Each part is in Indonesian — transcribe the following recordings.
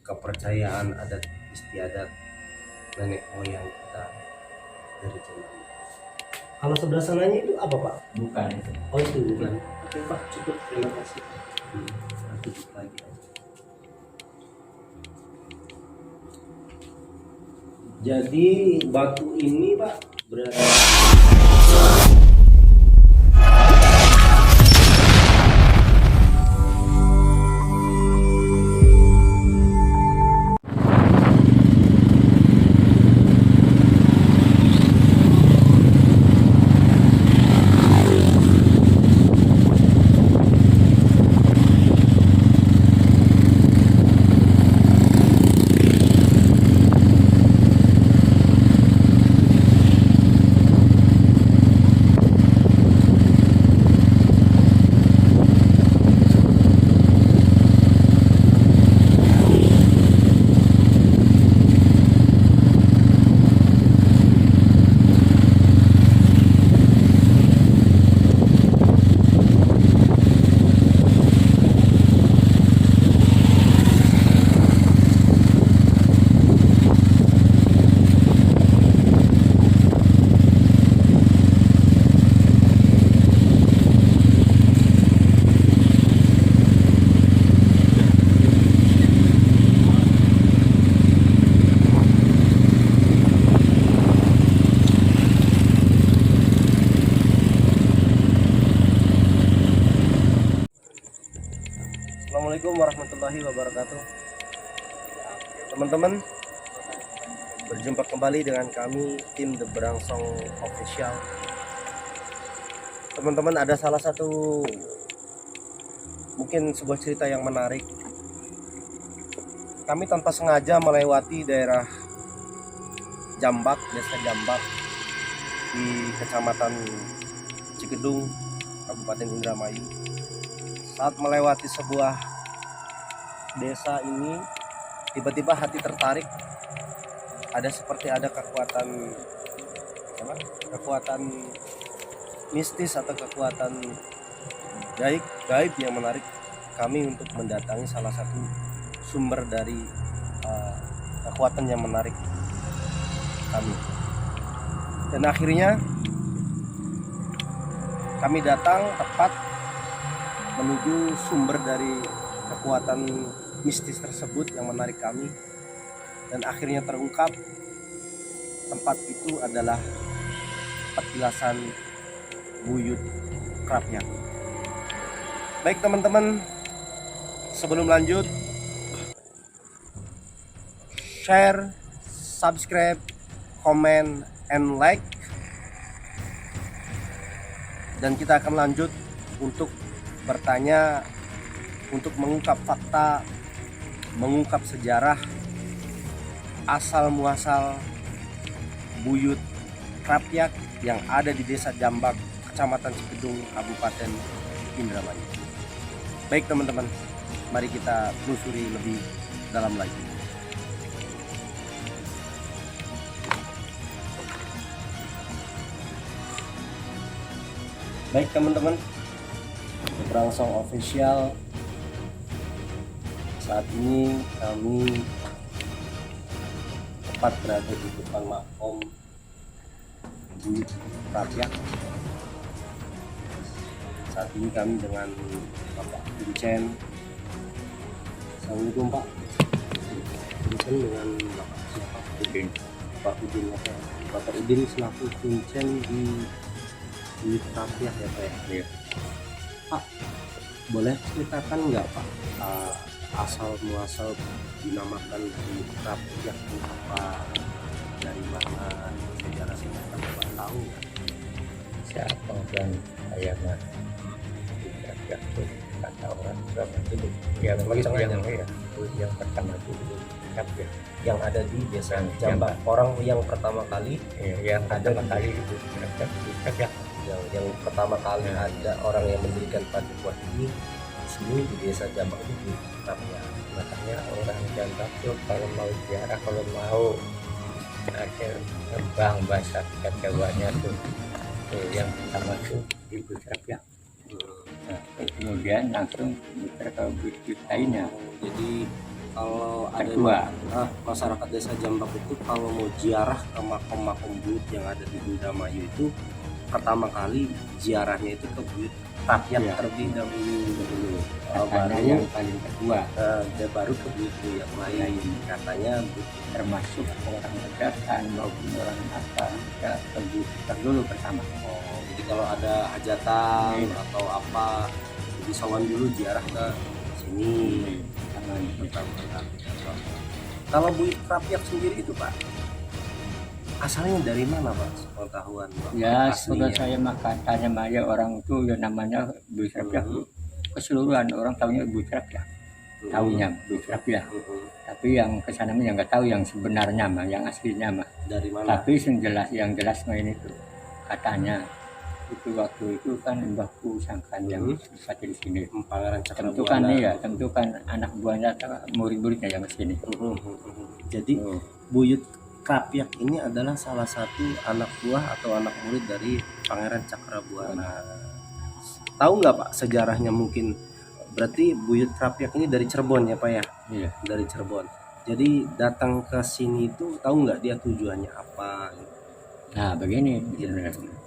kepercayaan adat istiadat nenek moyang kita dari zaman. Kalau sebelah sananya itu apa Pak? Bukan itu. Oh itu bukan. Oke Pak, cukup, terima kasih. Tutup lagi aja. Jadi batu ini Pak berada Assalamualaikum warahmatullahi wabarakatuh. Teman-teman, berjumpa kembali dengan kami tim The Berangsong Official. Teman-teman, ada salah satu mungkin sebuah cerita yang menarik. Kami tanpa sengaja melewati daerah Jambak, desa Jambak di Kecamatan Cikedung, Kabupaten Indramayu. Saat melewati sebuah desa ini, tiba-tiba hati tertarik. Ada kekuatan mistis atau kekuatan gaib yang menarik kami untuk mendatangi salah satu sumber dari kekuatan yang menarik kami. Dan akhirnya kami datang tepat menuju sumber dari kekuatan mistis tersebut yang menarik kami, dan akhirnya terungkap tempat itu adalah petilasan Buyut Krapyak. Baik teman-teman, sebelum lanjut, share, subscribe, comment, and like, dan kita akan lanjut untuk bertanya, untuk mengungkap fakta, mengungkap sejarah asal muasal Buyut Krapyak yang ada di desa Jambak, Kecamatan Cikedung, Kabupaten Indramayu. Baik teman-teman, mari kita telusuri lebih dalam lagi. Baik teman-teman, Berangsong Official, saat ini kami tepat berada di depan makom Buyut Krapyak. Saat ini kami dengan Bapak Vincent. Assalamualaikum Pak. Vincent dengan Bapak siapa? Udin. Pak Udin. Bapak Udin selaku Vincent di Buyut Krapyak ya Pak ya? Iya. Pak, boleh ceritakan nggak Pak asal muasal dinamakan Buyut Krapyak itu apa, dari mana, sejarah singkatnya Pak tahu nggak? Siapa dan saya mah tidak tuh kata orang berapa dulu yang pertama dulu ya, Yang ada di desa Jambak, orang yang pertama kali yang pertama kali itu ya. yang pertama kali ada orang yang mendirikan padukuhan ini sini di desa Jambak itu namanya. Makanya orang Jambak tuh kalau mau ziarah, kalau mau ada bang bahasa Jawanya tuh yang pertama tuh Ibu Krapyak. Nah, kemudian langsung muter ke bukit lainnya. Jadi kalau ada Kedua. masyarakat desa Jambak itu kalau mau ziarah ke makam-makam buyut yang ada di Indramayu itu pertama kali ziarahnya itu ke buyut Rakyat Iya. terlebih dahulu. Katanya Baru yang paling kedua dia baru ke buyut lain. Katanya termasuk orang Pegasan maupun orang apa ya pergi dulu bersama. jadi kalau ada hajatan atau apa jadi sowan dulu ziarah ke sini. Sama Kalau buyut Rakyat sendiri itu Pak, asalnya dari mana Pak? Pengetahuan Pak? ya Aslinya. sudah saya makanya Maya orang itu ya namanya Busrap ya keseluruhan orang tahunya Busrap ya tahunya Busrap ya tapi yang kesananya yang nggak tahu yang sebenarnya mah yang aslinya mah Dari mana? tapi yang jelas mah ini tuh katanya itu waktu itu kan mbahku sangkan yang bisa di sini Pangeran tentu kan Cakrabuana. ya tentu kan anak buahnya murid-muridnya yang kesini Jadi buyut Rakyat ini adalah salah satu anak buah atau anak murid dari Pangeran Cakrabuana. Tahu nggak Pak sejarahnya mungkin? Berarti buyut Rakyat ini dari Cirebon ya Pak ya? iya Dari Cirebon. Jadi datang ke sini itu tahu nggak dia tujuannya apa? nah begini sebenarnya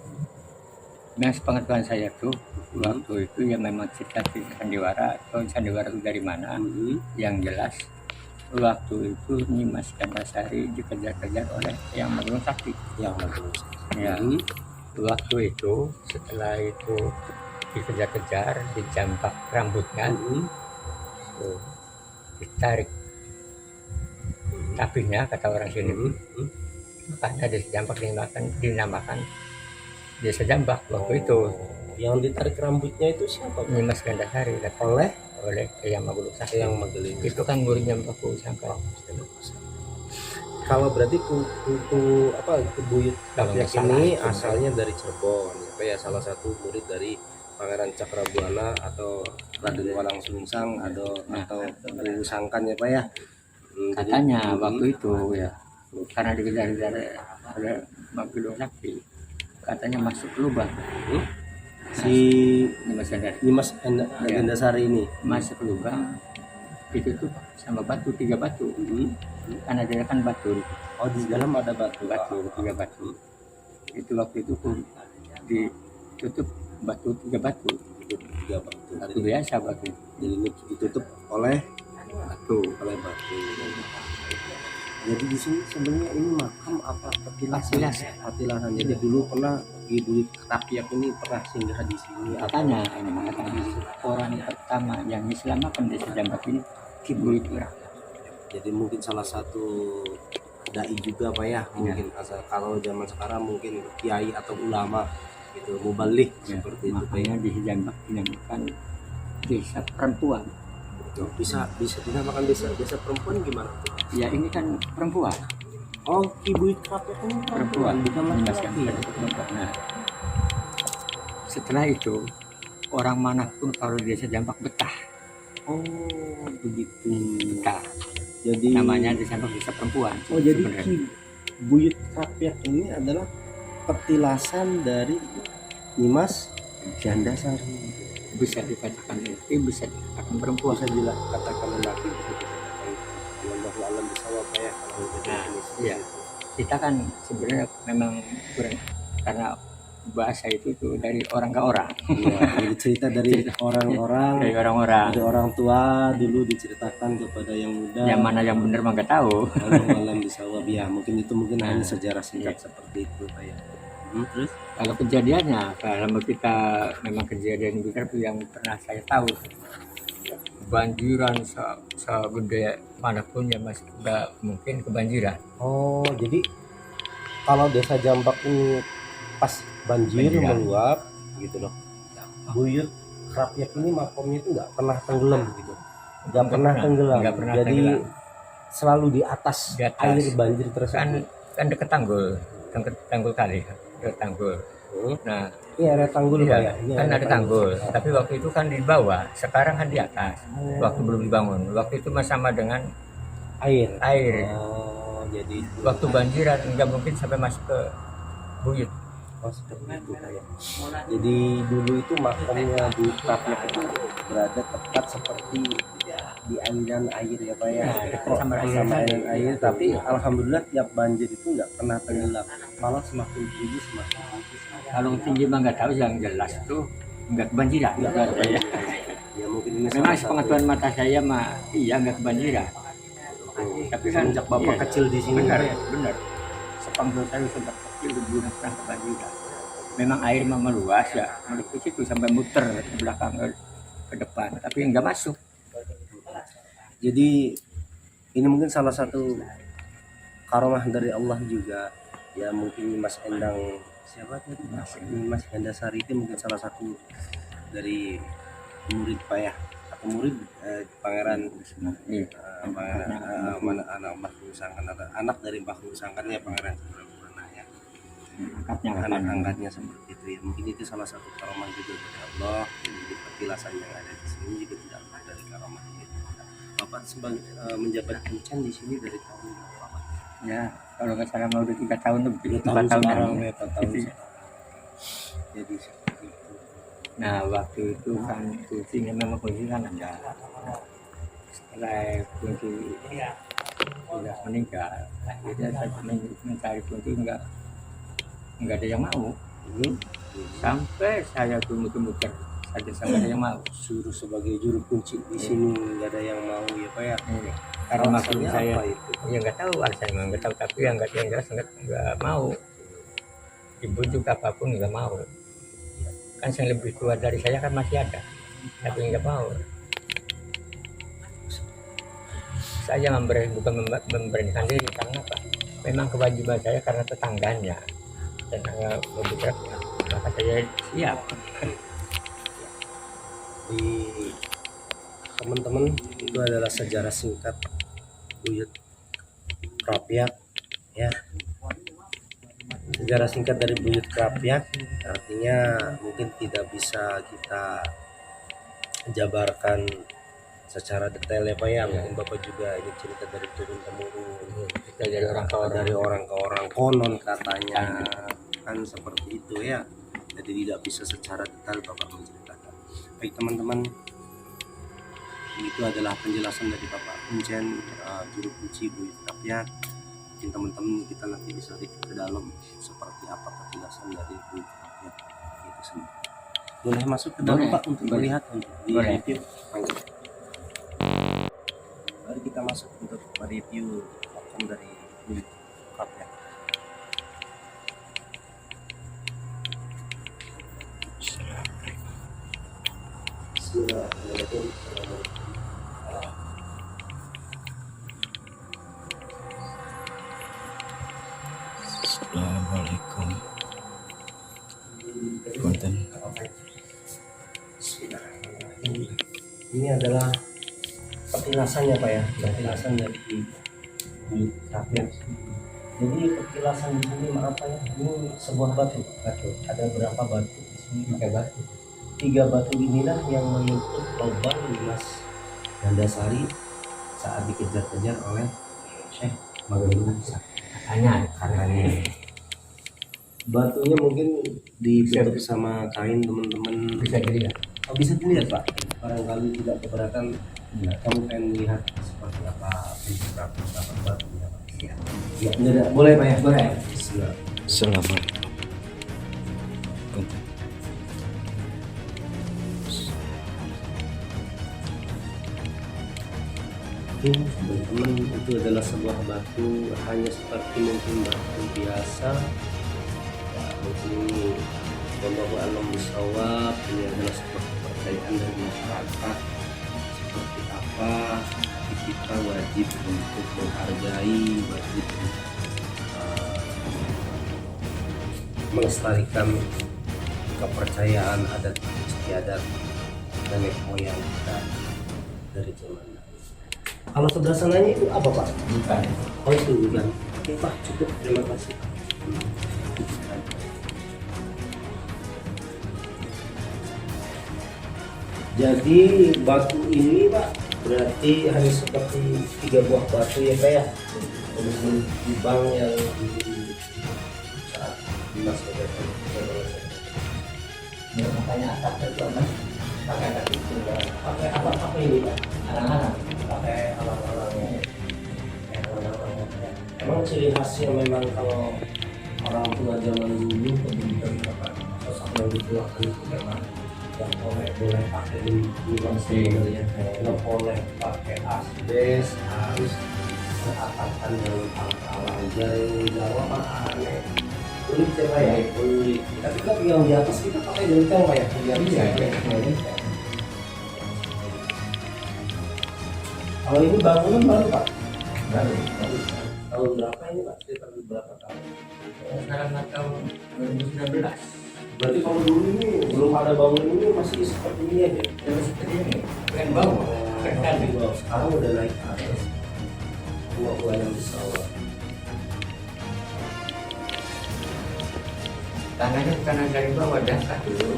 yang sepengetahuan saya tuh waktu itu ya memang cerita sandiwara atau sandiwara itu dari mana yang jelas waktu itu Nimas Gandasari dikejar-kejar oleh yang Magelang Sakti Yang bagus. ya waktu itu setelah itu dikejar-kejar dijambak rambutnya tuh, ditarik tapinya kata orang sini makanya dijambak dinamakan desa Jambak waktu itu Yang ditarik rambutnya itu siapa Pak? Nimas Gandasari oleh Eyang Magelang Sakti Yang Magelang. itu kan muridnya Mbahku Sangka. Kalau berarti kuku buyut Kalau Rakyat nggak salah ini itu. asalnya dari Cirebon, apa ya salah satu murid dari Pangeran Cakrabuana atau Raden Walang Sungsang atau Guru Sangkan ya Pak ya. Jadi, Katanya waktu itu ya karena dikejar-kejar oleh Magelang Sakti katanya masuk lubang si Nimas Gandasari Nimas Gandasari ini masuk lubang itu tuh sama batu 3 batu kan ada kan batu di dalam ada batu 3 batu itu waktu itu pun ditutup batu 3 batu batu biasa batu jadi ditutup oleh batu batu. Jadi di sini sebenarnya ini makam apa petilasan? Petilasan. Jadi dulu pernah di buyut Rakyat ini pernah singgah di sini. katanya ini mengatakan orang pertama yang diselamatkan desa Jambak ini Ki Buyut Rakyat. Jadi mungkin salah satu dai juga Pak ya, mungkin asal kalau zaman sekarang mungkin kiai atau ulama gitu mubalik seperti itu Pak ya. Makanya di Jambak dinamakan desa perempuan. Bisa dinamakan desa perempuan gimana tuh? Ya ini kan perempuan. Oh, Ki Buyut Rakyat ini perempuan bukan laki-laki. Nah, setelah itu orang manapun kalau di desa Jambak betah. Oh, begitu. Betah. Jadi Namanya desa Jambak desa perempuan. Oh, jadi sebenarnya. Ki Buyut Rakyat ini adalah petilasan dari Nimas Gandasari. Bisa dikatakan laki, bisa dikatakan perempuan. Bisa dikatakan laki, bisa dikatakan wallahu alam bisawab ya kalau iya. Kita kan sebenarnya memang kurang karena bahasa itu tuh dari orang ke orang. Iya, jadi cerita dari orang-orang, Dari orang-orang. dari orang tua dulu diceritakan kepada yang muda. Yang mana yang benar mah nggak tahu. Wallahu alam bisawab ya, mungkin itu hanya sejarah singkat seperti itu Pak ya. Terus Kalau kejadiannya, kalau kita memang kejadian besar yang pernah saya tahu, kebanjiran segede manapun ya masih nggak mungkin kebanjiran. oh, jadi kalau desa Jambak ini pas banjir meluap gitu loh. Buyut Rakyat ini makamnya itu nggak pernah tenggelam gitu. Nggak pernah tenggelam. Jadi selalu di atas air banjir tersebut. Kan dekat tanggul kali, dekat tanggul. Nah, ini area tanggul Pak ya. kan ada tanggul, tapi waktu itu kan di bawah, sekarang kan di atas. Waktu belum dibangun, waktu itu sama dengan air. Air. Oh, jadi Waktu banjiran nggak mungkin sampai masuk ke buyut. Oh, seperti itu kayak. Jadi dulu itu makamnya di Tapia itu berada tepat seperti di aliran air ya Pak ya. Dekat sama Aliran air, tapi alhamdulillah tiap banjir itu nggak pernah tenggelam, malah semakin tinggi semakin tinggi. Kalau tinggi mah nggak tahu, yang jelas tuh nggak kebanjiran. Nggak Menurut saya. Ya mungkin ini Memang salah satu. sepengetahuan mata saya mah iya nggak kebanjiran. Tapi kan Semenjak Bapak iya, kecil di sini benar, Pak ya. benar. Sepengetahuan saya sejak kecil belum pernah kebanjiran. Memang air mah meluas ya, meluas ke situ sampai muter ke belakang ke depan, tapi nggak masuk. Jadi ini mungkin salah satu karomah dari Allah juga ya. Mungkin Mas Endang siapa tadi, Mas Endasari itu mungkin salah satu dari murid Pak ya, atau murid Pangeran Iya. anak Mbah Sangkan, anak dari Mbah Sangkan ya, Pangeran Purana ya, Angkatnya anak angkatnya seperti itu ya. Mungkin itu salah satu karomah juga dari Allah. Jadi petilasan yang ada di sini juga tidak lepas dari karomah ini. Bapak sebagai menjabat kuncen di sini dari tahun berapa? ya, kalau nggak salah mau udah 3 tahun lebih, 3 tahun 4 tahun sekarang lebih. ya, 4 tahun Gitu. sekarang. Jadi seperti itu. Nah waktu itu kan kuncinya memang kunci kan ada. Setelah kunci sudah meninggal, akhirnya saya mencari kunci nggak ada yang mau. Sampai saya muter-muter saja sampai ada yang mau. Suruh sebagai juru kunci di sini nggak ada yang mau ya Pak ya. Iya. Karena maksud Alasannya saya apa itu? ya nggak tahu alasannya, nggak tahu, tapi yang jelas nggak mau. Dibujuk apapun nggak mau. Kan yang lebih tua dari saya kan masih ada, tapi nggak mau. Saya bukan memberanikan diri karena apa? Memang kewajiban saya karena tetangganya dan beberapa, maka saya siap. Di teman-teman, itu adalah sejarah singkat Buyut Krapyak ya. Sejarah singkat dari Buyut Krapyak, artinya mungkin tidak bisa kita jabarkan secara detail ya Pak ya. Mungkin Bapak juga ini cerita dari turun temurun, Kita dari orang ke orang. dari orang ke orang, konon katanya kan seperti itu ya. Jadi tidak bisa secara detail Bapak menceritakan. Baik teman-teman, itu adalah penjelasan dari Bapak Kuncen, juru kunci Buyut Krapyak. Mungkin teman-teman kita nanti bisa lihat ke dalam seperti apa penjelasan dari Buyut Krapyak itu sendiri. Boleh masuk ke dalam Boleh. Pak untuk Boleh. melihat, untuk di Boleh. review. Mari kita masuk untuk mereview makam dari Buyut Krapyak. Bismillahirrahmanirrahim. Assalamualaikum. Punten. Ini adalah petilasannya Pak ya, petilasan dari Buyut Krapyak. Jadi petilasan di sini maaf Pak ya, ini sebuah batu. Ada berapa batu di sini? 3 batu. 3 batu inilah yang menutup lubang Dimas Gandasari saat dikejar-kejar oleh Syekh Magelang. Katanya. Batunya mungkin ditutup sama kain teman-teman. Bisa dilihat. Oh, bisa dilihat Pak. Barangkali tidak keberatan, kamu pengen lihat seperti apa beberapa batunya Pak. Ya, enggak, boleh Pak ya? Boleh. Siap. Assalamualaikum. Punten. Teman-teman, itu adalah sebuah batu, hanya seperti mungkin batu biasa ya, mungkin ini wallahu a'lam bishawab. Ini adalah sebuah kepercayaan dari masyarakat. Seperti apa, kita wajib untuk menghargai, wajib melestarikan kepercayaan adat istiadat nenek moyang kita dari zaman dahulu. Kalau sebelah sananya itu apa Pak? Bukan. Oh itu bukan. Oke Pak, cukup, terima kasih. Jadi batu ini Pak berarti hanya seperti 3 buah batu ya Pak ya, untuk lubang yang saat Mas Medan. Ya, makanya atap itu kan pakai atap itu, pakai apa ini Pak? Alang-alang, pakai alang-alangnya. Emang ciri khasnya memang kalau orang tua zaman dulu kemudian apa sosok yang dituakan itu memang nggak boleh pakai lingkungan sebenarnya, nggak boleh pakai asbes, harus beratapkan dengan alang-alang. Jawa mah aneh, kulit siapa ya, kulit. Tapi kita yang di atas kita pakai genteng pak ya, di atas Iya, ya. iya. Kalau ini bangunan baru pak, Baru. tahun berapa ini pak, sekitar berapa tahun? Sekarang nggak tahun 2019. Berarti kalau dulu ini belum ada bangunan ini masih seperti ini aja. Terus seperti ini, keren banget. Keren sekali. Sekarang udah naik ke atas. Dua yang besar. Tanahnya bukan dari bawah, diangkat dulu.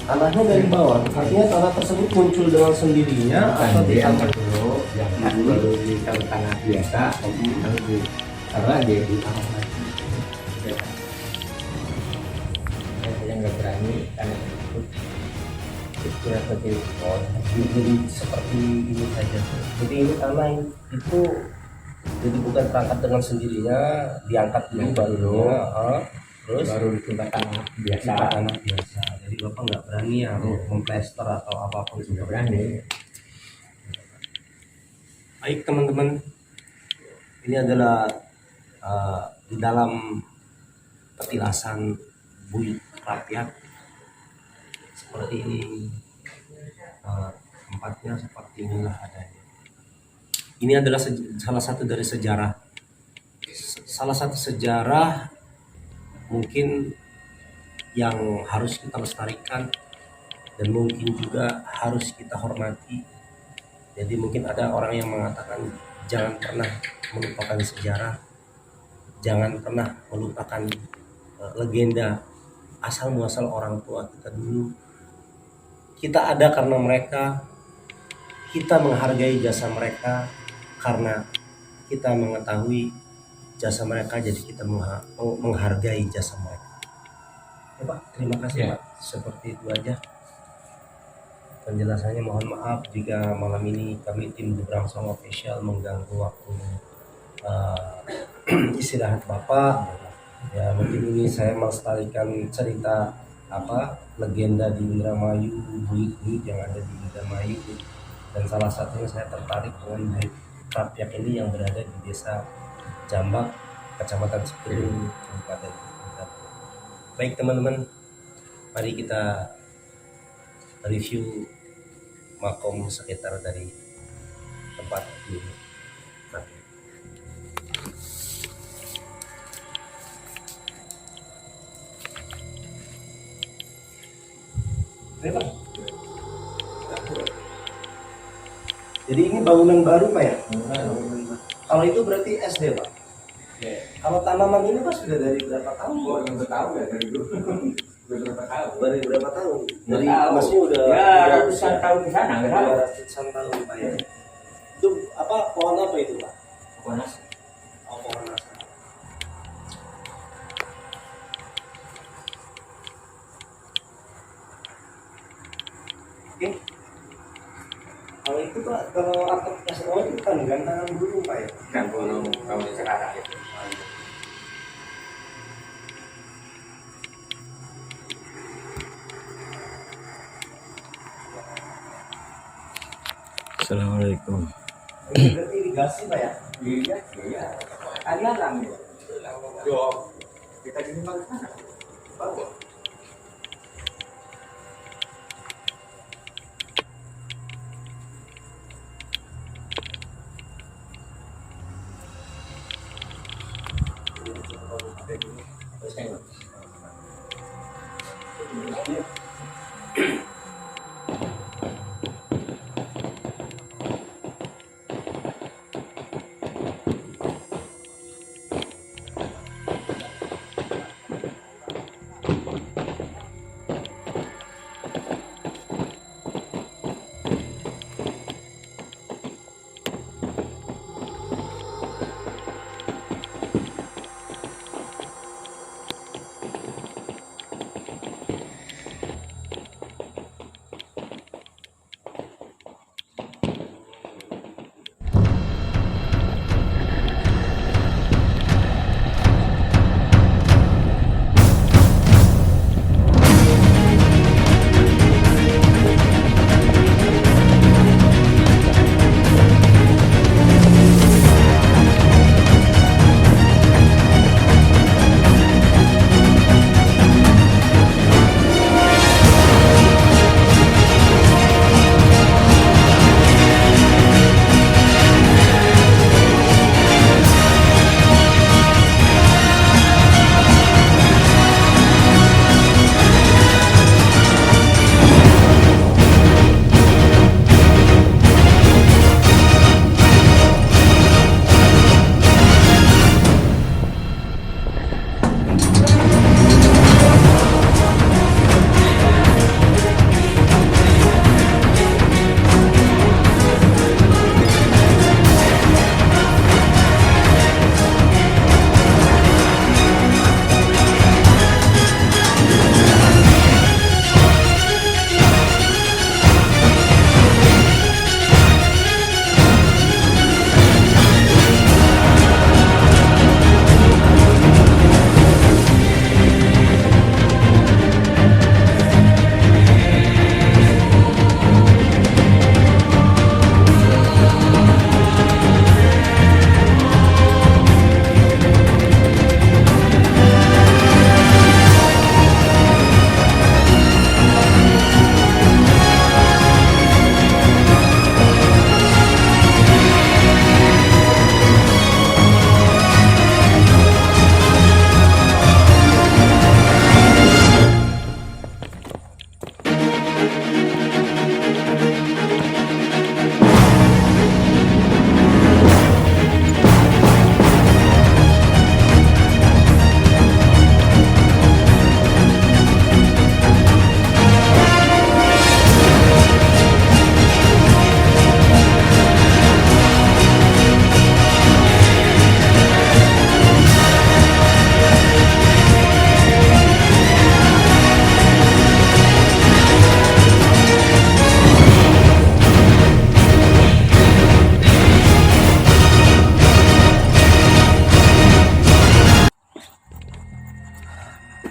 Tanahnya dari bawah, artinya tanah tersebut muncul dengan sendirinya atau Diangkat diangkat dulu, diangkat baru ditaruh tanah biasa, lalu ditaruh lagi di tanah lagi. Saya nggak berani karena itu kira seperti jadi seperti ini saja. Jadi ini tanah itu jadi bukan terangkat dengan sendirinya, diangkat dulu baru. Terus baru ditimpa tanah biasa. biasa tanah biasa. Jadi bapak nggak berani ya memplester atau apapun Nggak berani. Baik teman-teman, ini adalah di dalam petilasan Buyut Rakyat seperti ini. Tempatnya seperti inilah adanya. Ini adalah salah satu dari sejarah, salah satu sejarah mungkin yang harus kita lestarikan dan mungkin juga harus kita hormati. Jadi mungkin ada orang yang mengatakan jangan pernah melupakan sejarah, jangan pernah melupakan legenda asal muasal orang tua kita dulu. Kita ada karena mereka, kita menghargai jasa mereka karena kita mengetahui jasa mereka, jadi kita menghargai jasa mereka. Ya, Pak, terima kasih Ya. Pak. Seperti itu aja penjelasannya. Mohon maaf jika malam ini kami tim The Brangsong Official mengganggu waktu istirahat Bapak. Ya mungkin ini saya melestarikan cerita legenda di Indramayu, buyut-buyut yang ada di Indramayu, dan salah satunya saya tertarik dengan Buyut Rakyat ini yang berada di desa Jambak, Kecamatan Cipinang, Kabupaten Indramayu. Baik teman-teman, mari kita review makom sekitar dari tempat ini. Jadi ini bangunan baru Pak ya? Kalau itu berarti SD Pak? Kalau tanaman ini Pak sudah dari berapa tahun? Yang tahu ya dari dulu. Berapa tahun? Dari berapa tahun? Dari Tahu. maksudnya udah Ratusan tahun di sana nggak tahu. ratusan tahun Pak ya. Itu pohon apa itu Pak? Pohon nasi. Oh, pohon nasi. Oke. Kalau itu Pak, kalau atap SO itu kan gantangan dulu Pak ya? Kan kalau sekarang itu. Assalamualaikum. Ini berarti irigasi Pak ya? Iya. Aliran ya. Yo, kita di mana? Bagus.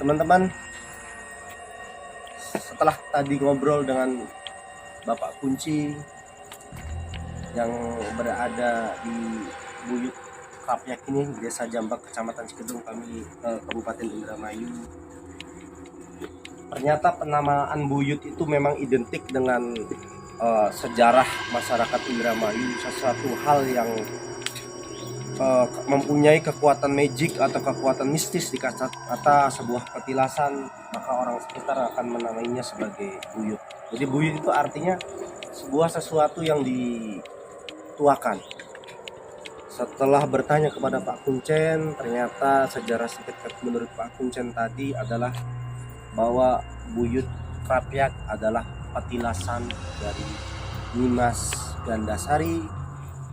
teman-teman, setelah tadi ngobrol dengan Bapak Kunci yang berada di Buyut Krapyak ini, Desa Jambak, Kecamatan Cikedung, kami Kabupaten Indramayu. Ternyata penamaan Buyut itu memang identik dengan sejarah masyarakat Indramayu, sesuatu hal yang mempunyai kekuatan magic atau kekuatan mistis di kata sebuah petilasan, maka orang sekitar akan menamainya sebagai Buyut. Jadi Buyut itu artinya sebuah sesuatu yang dituakan. Setelah bertanya kepada Pak Kuncen, ternyata sejarah singkat menurut Pak Kuncen tadi adalah bahwa Buyut Krapyak adalah petilasan dari Nimas Gandasari,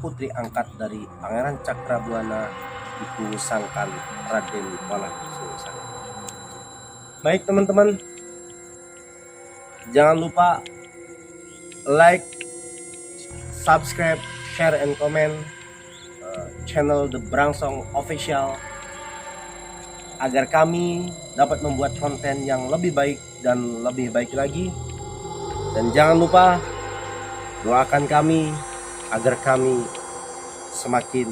putri angkat dari Pangeran Cakrabuana, Ibu Sangkan Raden Walang Sungsang. Baik teman-teman, jangan lupa like, subscribe, share, and comment channel The Brangsong Official agar kami dapat membuat konten yang lebih baik dan lebih baik lagi. Dan jangan lupa doakan kami agar kami semakin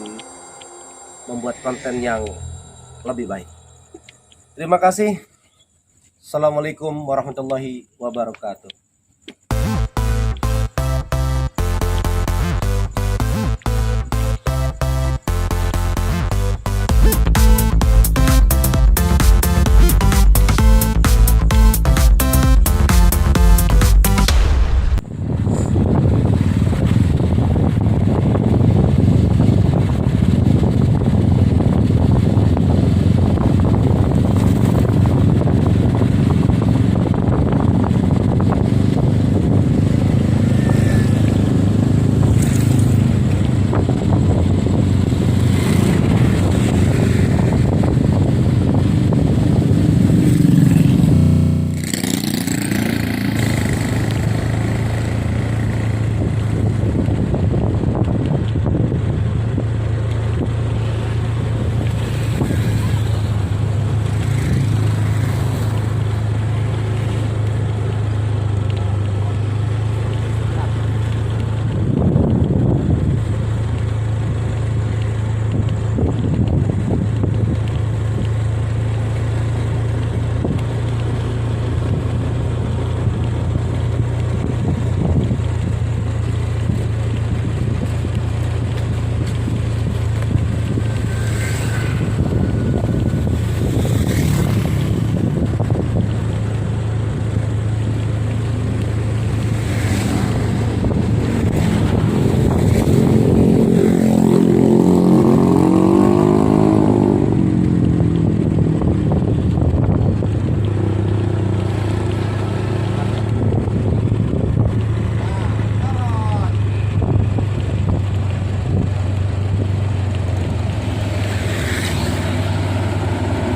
membuat konten yang lebih baik. Terima kasih. Assalamualaikum warahmatullahi wabarakatuh.